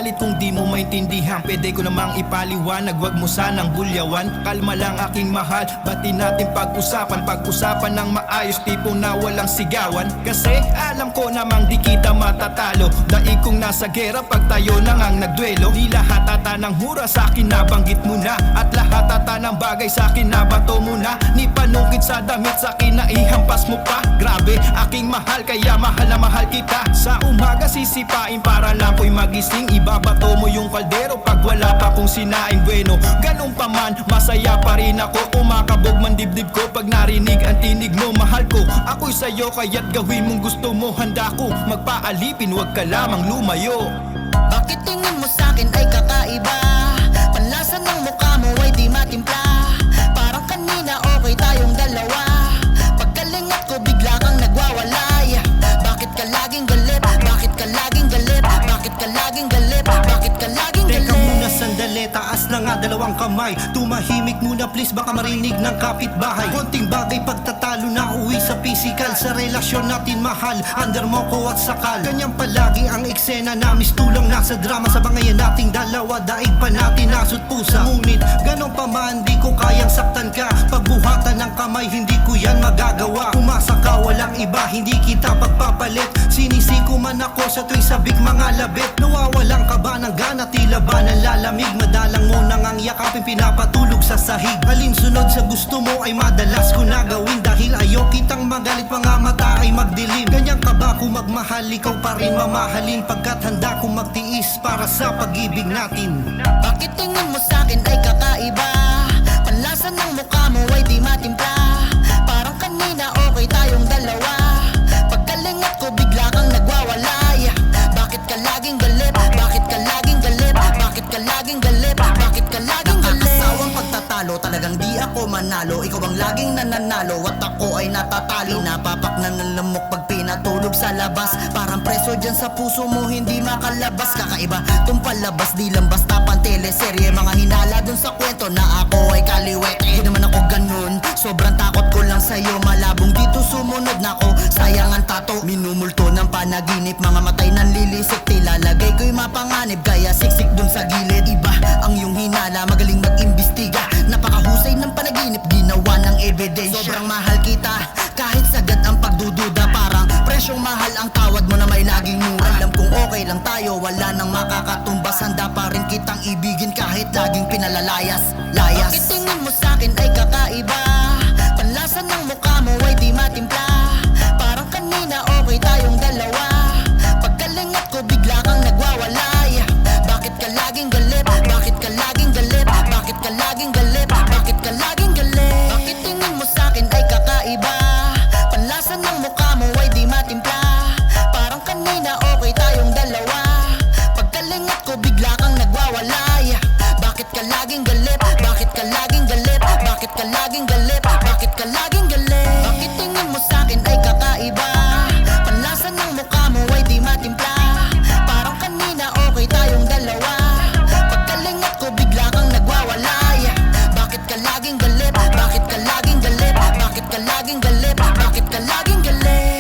magalit kung di mo maintindihan. Pwede ko namang ipaliwanag, wag mo sanang bulyawan. Kalma lang aking mahal, bati natin pag-usapan. Pag-usapan ng maayos, tipo na walang sigawan. Kasi alam ko namang di kita matatalo. Daig kong nasa gera pag tayo nang ang nagduelo. Di lahat ata ng hura sa akin nabanggit mo na, at lahat ata ng bagay sa akin nabato mo na. Ni panungkit sa damit sa akin na ihampas mo pa. Grabe aking mahal, kaya mahal na mahal kita. Sa umaga sisipain para lang ko'y magising. Ibabato mo yung kaldero pag wala pa kong sinaing bueno. Ganun pa man, masaya pa rin ako. Kumakabog man dibdib ko pag narinig ang tinig mo. Mahal ko, ako'y sa'yo kaya't gawin mong gusto mo. Handa ko magpaalipin, wag ka lamang lumayo. Bakit tingin mo sa'kin ay kakaiba? Panlasa ng mukha mo ay di matimpla. Parang kanina okay tayong dalawa. Pagkalingat ko bigla kang nagwawalay. Bakit ka laging galit? Bakit ka laging galit? Bakit ka laging galit? Bakit ka laging galit? Teka muna sandali, taas na nga dalawang kamay. Tumahimik muna please, baka marinig ng kapitbahay. Konting bagay pagtatalo na uwi sa physical. Sa relasyon natin mahal, under mo ko at sakal. Ganyan palagi ang eksena na mistulang nasa drama. Sa bangayan nating dalawa, daig pa natin nasut pusa. Ngunit ganon pa man, di ko kayang saktan ka. Pagbuhatan ng kamay, hindi ko yan magagawa. Umasa ka, walang iba, hindi kita pagpapalit. Sinisiko man ako sa tuwing sabik mga labit. Nawawalan ka ba ng gana, tila ba nalalamig? Madalang mo nang ang yakapin, pinapatulog sa sahig. Alinsunod sa gusto mo ay madalas ko nagawin. Dahil ayaw kitang magalit, mga mata ay magdilim. Ganyan ka ba kung magmahal, ikaw pa rin mamahalin. Pagkat handa kong magtiis para sa pag-ibig natin. Bakit tingin mo sa'kin ay kakaiba? Panlasa ng mukha mo ay di matimpla. Parang kanina okay tayong dalawa. Pagkalingat ko bigla kang nagwawalay. Bakit ka laging galit? Bakit ka laging galit? Bakit ka laging galit? Bakit ka laging galit? Nakakasawang pagtatalo, talagang di ako manalo. Ikaw ang laging nananalo at ako ay natatalo. Napapak na ng lamok pag pinatulog sa labas. Parang preso dyan sa puso mo, hindi makalabas. Kakaiba tong palabas, di lang basta pang teleserye. Mga hinala dun sa kwento na ako ay kaliwete. Di naman ako ganun, sobrang takot ko lang sa'yo. Malabong dito sumunod na ko, sayang ang tato. Minumulto ng panaginip, mga matay ng lilisik. Tilalagay ko'y mapanganib, kaya siksik dun sa gilid. Iba ang iyong hinala, magaling mag-imbestiga. Napakahusay ng panaginip, ginawa ng ebidensya. Sobrang mahal kita, kahit sagad ang pagdududa. Parang presyong mahal ang tawad mo na may laging mura. Alam kong okay lang tayo, wala nang makakatumbas. Handa pa rin kitang ibigin kahit laging pinalalayas. Layas. Bakit tingin mo sa'kin ay kakaiba? Panlasa ng mukha mo ay di matimpla. Parang kanina okay tayong dalawa. Pagkalingat ko bigla kang nagwawalay. Bakit ka laging galit? Bakit ka laging galit? Bakit ka laging galit? Bakit ka laging galit? Bakit tingin mo sa'kin ay kakaiba? Panlasa ng mukha mo ay di matimpla. Parang kanina okay tayong dalawa. Pagkalingat ko bigla kang nagwawalay. Bakit ka laging galit? Bakit ka laging galit? Bakit ka laging galit? Bakit ka laging galit? Bakit tingin mo sa'kin ay kakaiba? Panlasa ng mukha mo ay di matimpla. Parang kanina okay tayong dalawa. Pagkalingat ko bigla kang nagwawalay. Bakit ka laging galit? Bakit ka laging galit? Bakit ka laging galit? Bakit ka laging galit?